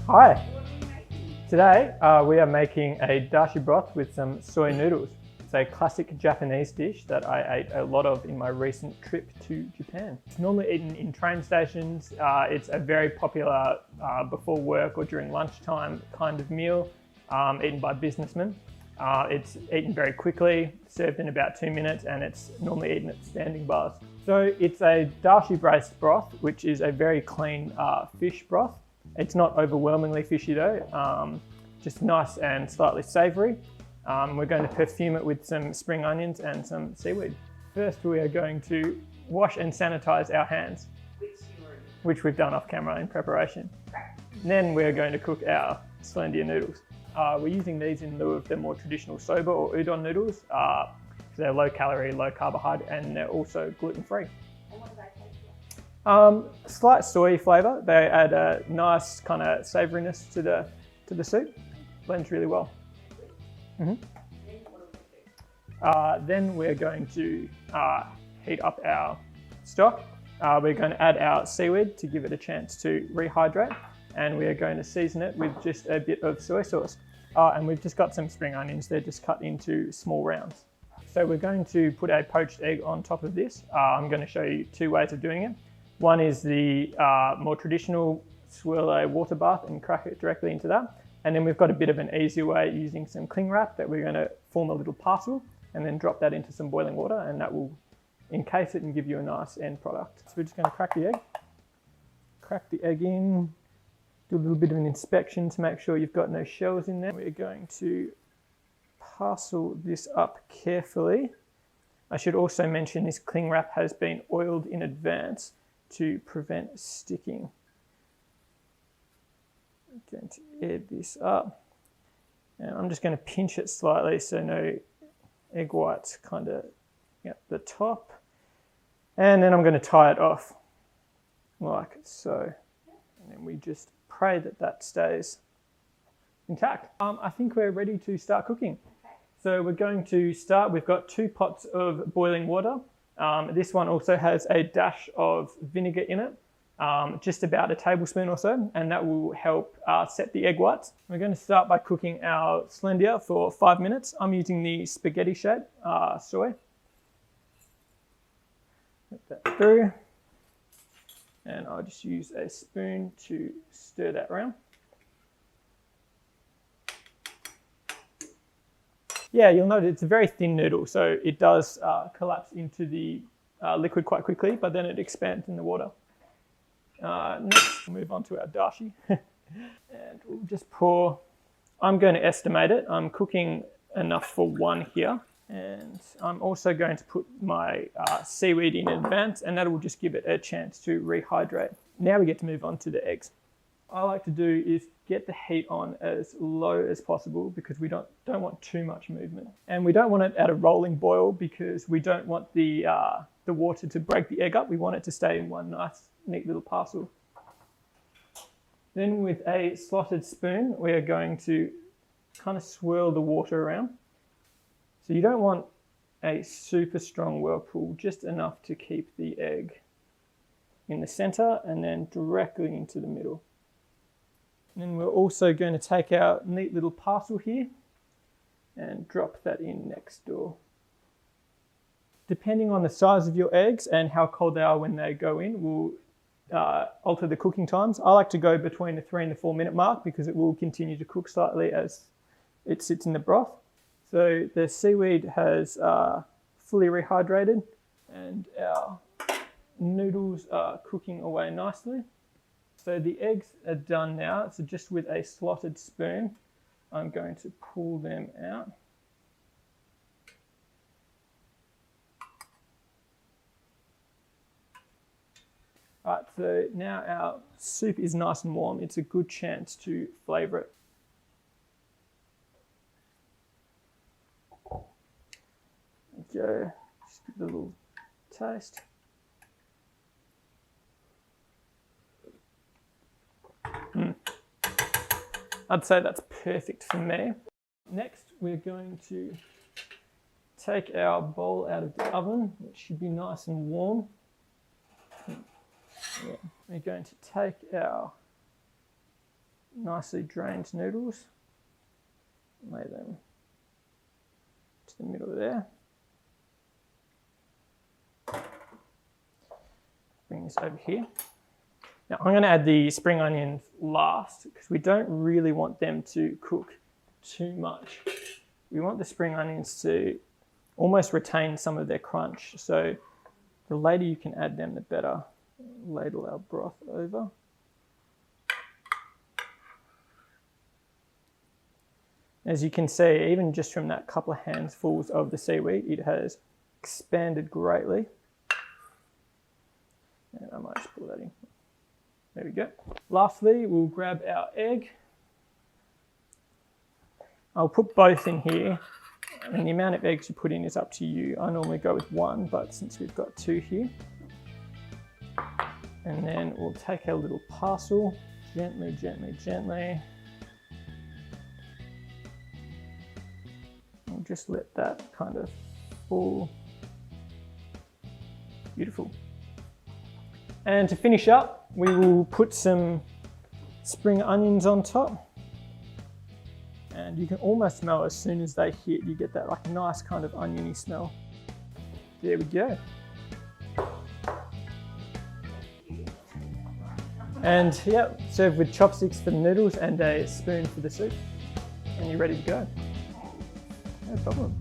Hi! Today we are making a dashi broth with some soy noodles. It's a classic Japanese dish that I ate a lot of in my recent trip to Japan. It's normally eaten in train stations. It's a very popular before work or during lunchtime kind of meal, eaten by businessmen. It's eaten very quickly, served in about 2 minutes, and it's normally eaten at standing bars. So it's a dashi based broth, which is a very clean fish broth. It's not overwhelmingly fishy though, just nice and slightly savoury. We're going to perfume it with some spring onions and some seaweed. First we are going to wash and sanitize our hands, which we've done off camera in preparation. Then we're going to cook our Slendier noodles. We're using these in lieu of the more traditional soba or udon noodles. They're low calorie, low carbohydrate, and they're also gluten free. Slight soy flavour. They add a nice kind of savouriness to the soup. Blends really well. Then we're going to heat up our stock. We're going to add our seaweed to give it a chance to rehydrate, and we are going to season it with just a bit of soy sauce. And we've just got some spring onions. They're just cut into small rounds. So we're going to put a poached egg on top of this. I'm going to show you 2 ways of doing it. One is the more traditional, swirl a water bath and crack it directly into that. And then we've got a bit of an easier way using some cling wrap that we're going to form a little parcel and then drop that into some boiling water, and that will encase it and give you a nice end product. So we're just going to crack the egg. Crack the egg in, do a little bit of an inspection to make sure you've got no shells in there. We're going to parcel this up carefully. I should also mention this cling wrap has been oiled in advance to prevent sticking. I'm going to air this up, and I'm just going to pinch it slightly so no egg whites kind of at the top, and then I'm going to tie it off like so, and then we just pray that that stays intact. I think we're ready to start cooking. So we're going to start, we've got 2 pots of boiling water. This one also has a dash of vinegar in it, just about a tablespoon or so, and that will help set the egg whites. We're going to start by cooking our Slendier for 5 minutes. I'm using the spaghetti shape soy. Put that through, and I'll just use a spoon to stir that around. Yeah, you'll notice it's a very thin noodle, so it does collapse into the liquid quite quickly, but then it expands in the water. Next, we'll move on to our dashi. And we'll just pour, I'm going to estimate it. I'm cooking enough for 1 here. And I'm also going to put my seaweed in advance, and that will just give it a chance to rehydrate. Now we get to move on to the eggs. I like to do is get the heat on as low as possible because we don't want too much movement. And we don't want it at a rolling boil because we don't want the water to break the egg up. We want it to stay in one nice, neat little parcel. Then with a slotted spoon, we are going to kind of swirl the water around. So you don't want a super strong whirlpool, just enough to keep the egg in the center and then directly into the middle. And then we're also going to take our neat little parcel here and drop that in next door. Depending on the size of your eggs and how cold they are when they go in will alter the cooking times. I like to go between the 3 and the 4 minute mark because it will continue to cook slightly as it sits in the broth. So the seaweed has fully rehydrated and our noodles are cooking away nicely. So the eggs are done now, so just with a slotted spoon, I'm going to pull them out. All right, so now our soup is nice and warm. It's a good chance to flavour it. There we go, just give it a little taste. I'd say that's perfect for me. Next, we're going to take our bowl out of the oven, which should be nice and warm. Yeah. We're going to take our nicely drained noodles. Lay them to the middle there. Bring this over here. Now I'm going to add the spring onions last because we don't really want them to cook too much. We want the spring onions to almost retain some of their crunch. So the later you can add them, the better. Ladle our broth over. As you can see, even just from that couple of handfuls of the seaweed, it has expanded greatly. And I might just pull that in. There we go. Lastly, we'll grab our egg. I'll put both in here. And the amount of eggs you put in is up to you. I normally go with one, but since we've got two here. And then we'll take our little parcel, gently, gently, gently. We'll just let that kind of fall. Beautiful. And to finish up, we will put some spring onions on top. And you can almost smell as soon as they hit, you get that like nice kind of oniony smell. There we go. And yeah, serve with chopsticks for the noodles and a spoon for the soup. And you're ready to go. No problem.